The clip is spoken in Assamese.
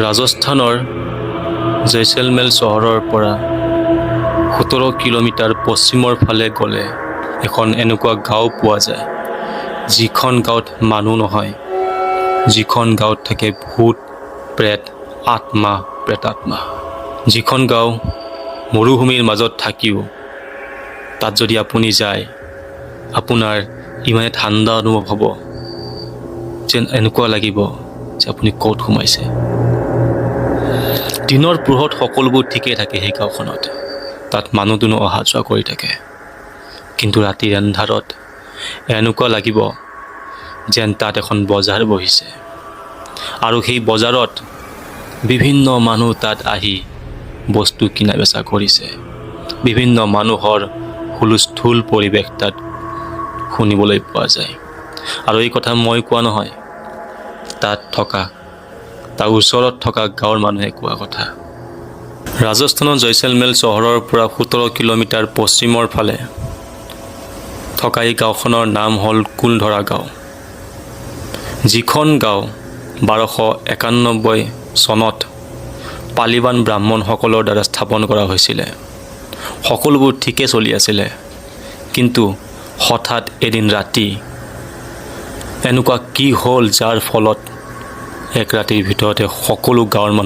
ৰাজস্থানৰ জয়ছলমেৰ চহৰৰ পৰা 17 কিলোমিটাৰ পশ্চিমৰ ফালে গ'লে এখন এনেকুৱা গাঁও পোৱা যায়, যিখন গাঁৱত মানুহ নহয়, যিখন গাঁৱত থাকে ভূত, প্ৰেত, আত্মা, প্ৰেতাত্মা। যিখন গাঁও মৰুভূমিৰ মাজত থাকিও তাত যদি আপুনি যায়, আপোনাৰ ইমানে ঠাণ্ডা অনুভৱ হ'ব যেন এনেকুৱা লাগিব যে আপুনি ক'ত সোমাইছে। দিনৰ পোহৰত সকলোবোৰ ঠিকেই থাকে সেই গাঁওখনত, তাত মানুহ দুনুহ অহা যোৱা কৰি থাকে, কিন্তু ৰাতিৰ এন্ধাৰত এনেকুৱা লাগিব যেন তাত এখন বজাৰ বহিছে, আৰু সেই বজাৰত বিভিন্ন মানুহ তাত আহি বস্তু কিনা বেচা কৰিছে। বিভিন্ন মানুহৰ হুলস্থুল পৰিৱেশ তাত শুনিবলৈ পোৱা যায়। আৰু এই কথা মই কোৱা নহয়, তাত থকা তাৰ ওচৰত থকা গাঁৱৰ মানুহে কোৱা কথা। ৰাজস্থানৰ জয়ছলমেৰ চহৰৰ পৰা 17 কিলোমিটাৰ পশ্চিমৰ ফালে থকা এই গাঁওখনৰ নাম হ'ল কুলধৰা গাঁও, যিখন গাঁও 1291 চনত পালিবান ব্ৰাহ্মণসকলৰ দ্বাৰা স্থাপন কৰা হৈছিলে। সকলোবোৰ ঠিকে চলি আছিলে, কিন্তু হঠাৎ এদিন ৰাতি এনেকুৱা কি হ'ল যাৰ ফলত এক ৰাতিৰ ভিতৰতে সকলো গাঁৱৰ মানুহ